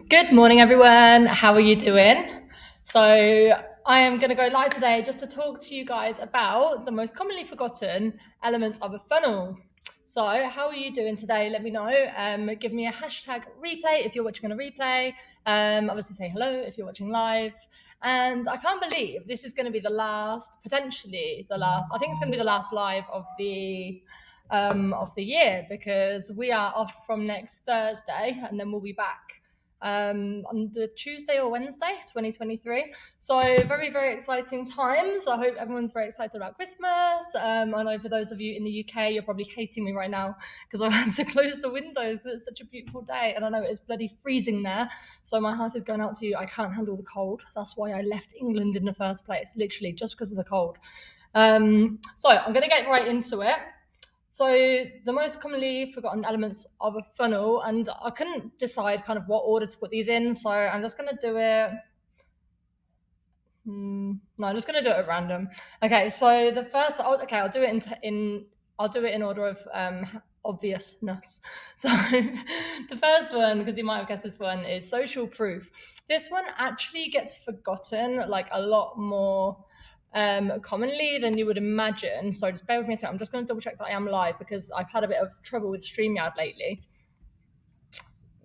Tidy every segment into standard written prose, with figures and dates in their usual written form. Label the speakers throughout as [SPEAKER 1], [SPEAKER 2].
[SPEAKER 1] Good morning, everyone. How are you doing? So, I am going to go live today just to talk to you guys about the most commonly forgotten elements of a funnel. So, how are you doing today? Let me know. Give me a hashtag replay if you're watching on a replay. Obviously, say hello if you're watching live. And I can't believe this is going to be the last, potentially the last. I think it's going to be the last live of the year because we are off from next Thursday and then we'll be back on the Tuesday or Wednesday, 2023. So very, very exciting times. I hope everyone's very excited about Christmas. I know for those of you in the UK, you're probably hating me right now because I've had to close the windows because it's such a beautiful day. And I know it's bloody freezing there. So my heart is going out to you. I can't handle the cold. That's why I left England in the first place, literally just because of the cold. So I'm going to get right into it. So the most commonly forgotten elements of a funnel, and I couldn't decide kind of what order to put these in, so I'm just going to do it. No, I'm just going to do it at random. Okay, so the first, I'll do it I'll do it in order of obviousness. So the first one, because you might have guessed this one, is social proof. This one actually gets forgotten like a lot more commonly than you would imagine. So just bear with me a second. I'm just going to double check that I am live because I've had a bit of trouble with StreamYard lately.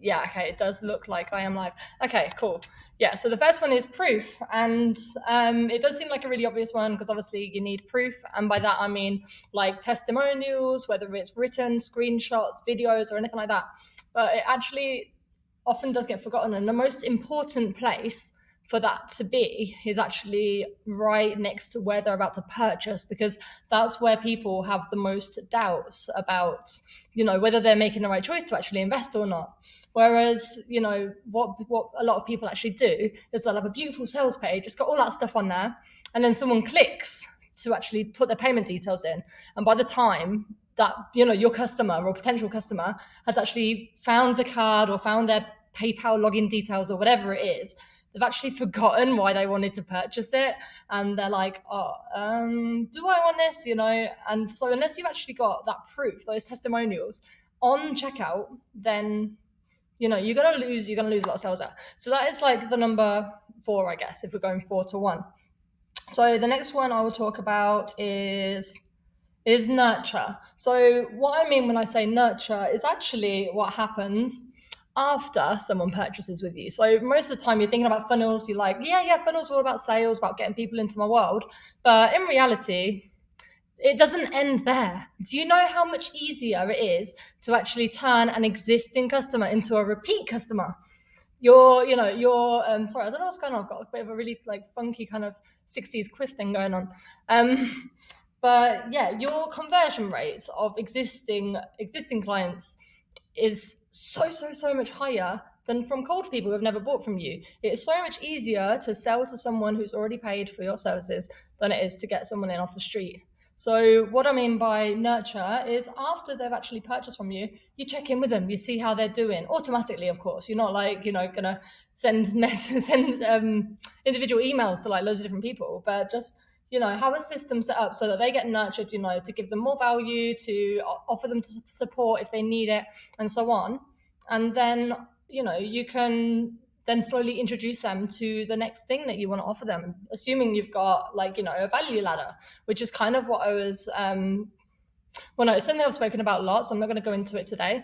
[SPEAKER 1] Yeah, okay, it does look like I am live. Okay, cool. Yeah, so the first one is proof. And it does seem like a really obvious one because obviously you need proof. And by that, I mean like testimonials, whether it's written, screenshots, videos, or anything like that. But it actually often does get forgotten. And the most important place for that to be is actually right next to where they're about to purchase, because that's where people have the most doubts about, whether they're making the right choice to actually invest or not. Whereas, what a lot of people actually do is they'll have a beautiful sales page, it's got all that stuff on there, and then someone clicks to actually put their payment details in. And by the time that, your customer or potential customer has actually found the card or found their PayPal login details or whatever it is, they've actually forgotten why they wanted to purchase it. And they're like, do I want this? And so unless you've actually got that proof, those testimonials on checkout, then you're gonna lose a lot of sales there. So that is like the number 4, I guess, if we're going 4-1. So the next one I will talk about is nurture. So what I mean when I say nurture is actually what happens after someone purchases with you. So most of the time you're thinking about funnels, you're like, yeah, funnels are all about sales, about getting people into my world. But in reality, it doesn't end there. Do you know how much easier it is to actually turn an existing customer into a repeat customer? Sorry, I don't know what's going on. I've got a bit of a really like funky kind of 60s quiff thing going on. But yeah, your conversion rates of existing clients is so much higher than from cold people who have never bought from you. It's so much easier to sell to someone who's already paid for your services than it is to get someone in off the street. So what I mean by nurture is after they've actually purchased from you, you check in with them, you see how they're doing automatically. Of course, you're not like gonna send individual emails to like loads of different people, but just have a system set up so that they get nurtured, to give them more value, to offer them to support if they need it, and so on. And then you can then slowly introduce them to the next thing that you want to offer them, assuming you've got like a value ladder, which is kind of what I was it's something I've spoken about a lot, so I'm not going to go into it today.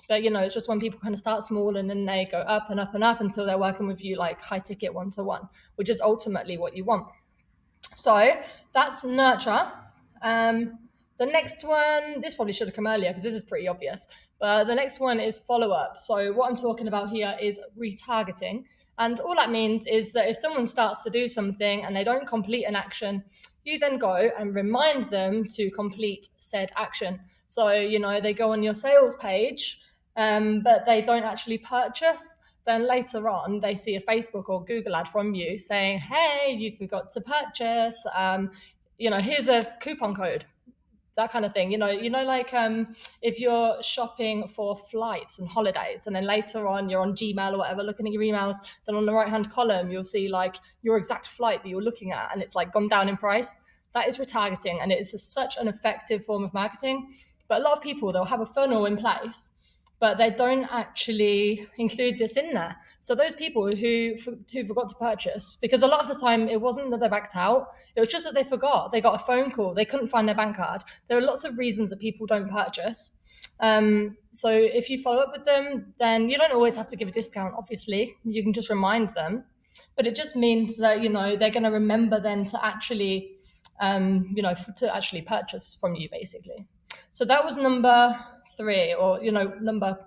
[SPEAKER 1] But it's just when people kind of start small and then they go up and up and up until they're working with you like high ticket one-to-one, which is ultimately what you want. So that's nurture. The next one, this probably should have come earlier because this is pretty obvious, but the next one is follow up. So what I'm talking about here is retargeting. And all that means is that if someone starts to do something and they don't complete an action, you then go and remind them to complete said action. So, they go on your sales page, but they don't actually purchase. Then later on, they see a Facebook or Google ad from you saying, hey, you forgot to purchase. Here's a coupon code, that kind of thing. Like if you're shopping for flights and holidays, and then later on you're on Gmail or whatever, looking at your emails, then on the right-hand column, you'll see like your exact flight that you're looking at, and it's like gone down in price. That is retargeting, and it's such an effective form of marketing. But a lot of people, they'll have a funnel in place, but they don't actually include this in there. So those people who forgot to purchase, because a lot of the time it wasn't that they backed out, it was just that they forgot. They got a phone call, they couldn't find their bank card. There are lots of reasons that people don't purchase. So if you follow up with them, then you don't always have to give a discount. Obviously, you can just remind them, but it just means that they're going to remember then to actually to actually purchase from you, basically. So that was number 3, or number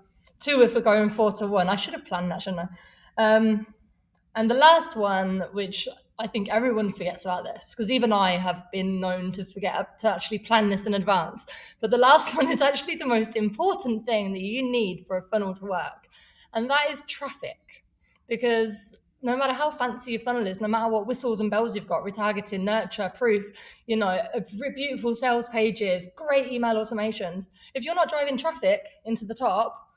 [SPEAKER 1] 2 if we're going 4 to 1. I should have planned that, shouldn't I? And the last one, which I think everyone forgets about this, because even I have been known to forget to actually plan this in advance. But the last one is actually the most important thing that you need for a funnel to work, and that is traffic. Because no matter how fancy your funnel is, no matter what whistles and bells you've got, retargeting, nurture, proof, beautiful sales pages, great email automations, if you're not driving traffic into the top,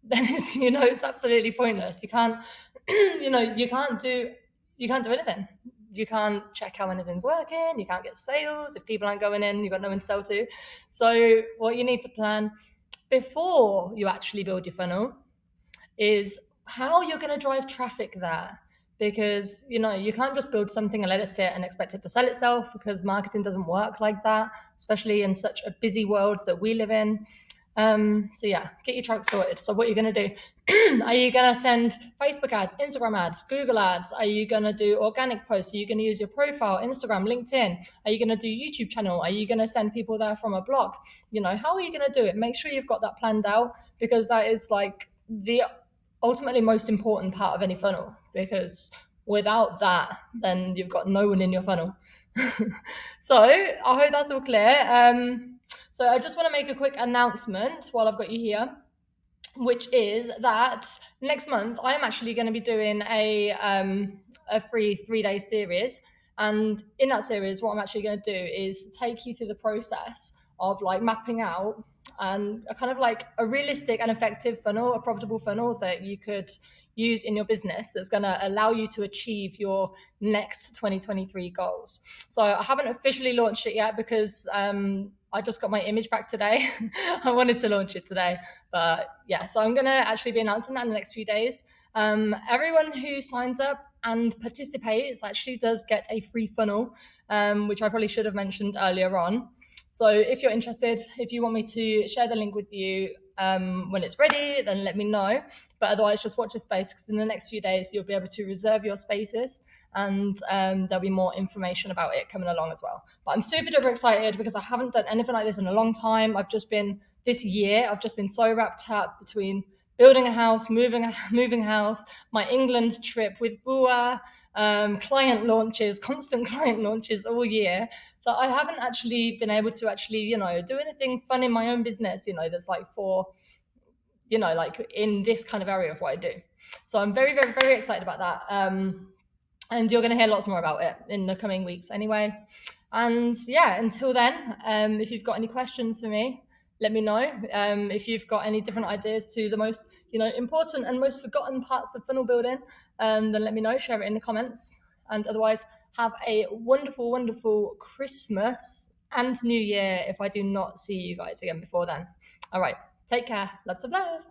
[SPEAKER 1] then it's absolutely pointless. You can't you can't do anything. You can't check how anything's working. You can't get sales if people aren't going in. You've got no one to sell to. So what you need to plan before you actually build your funnel is how you're going to drive traffic there. Because you can't just build something and let it sit and expect it to sell itself, because marketing doesn't work like that, especially in such a busy world that we live in. So yeah, get your traffic sorted. So what you're going to do, are you going to send Facebook ads, Instagram ads, Google ads? Are you going to do organic posts? Are you going to use your profile, Instagram, LinkedIn? Are you going to do YouTube channel? Are you going to send people there from a blog? How are you going to do it? Make sure you've got that planned out, because that is like the ultimately most important part of any funnel, because without that, then you've got no one in your funnel. So I hope that's all clear. So I just want to make a quick announcement while I've got you here, which is that next month I am actually going to be doing a free 3-day series. And in that series, what I'm actually going to do is take you through the process of like mapping out and a kind of like a realistic and effective funnel, a profitable funnel that you could use in your business that's going to allow you to achieve your next 2023 goals. So I haven't officially launched it yet, because I just got my image back today. I wanted to launch it today, but yeah, so I'm going to actually be announcing that in the next few days. Everyone who signs up and participates actually does get a free funnel, which I probably should have mentioned earlier on. So if you're interested, if you want me to share the link with you when it's ready, then let me know. But otherwise, just watch your space, because in the next few days, you'll be able to reserve your spaces, and there'll be more information about it coming along as well. But I'm super duper excited, because I haven't done anything like this in a long time. This year, I've just been so wrapped up between building a house, moving house, my England trip with Bua, client launches, constant client launches all year, that I haven't actually been able to actually, do anything fun in my own business, that's like for, like in this kind of area of what I do. So I'm very, very, very excited about that. And you're going to hear lots more about it in the coming weeks anyway. And yeah, until then, if you've got any questions for me, let me know. If you've got any different ideas to the most, important and most forgotten parts of funnel building, then let me know, share it in the comments. And otherwise, have a wonderful, wonderful Christmas and New Year if I do not see you guys again before then. All right, take care. Lots of love.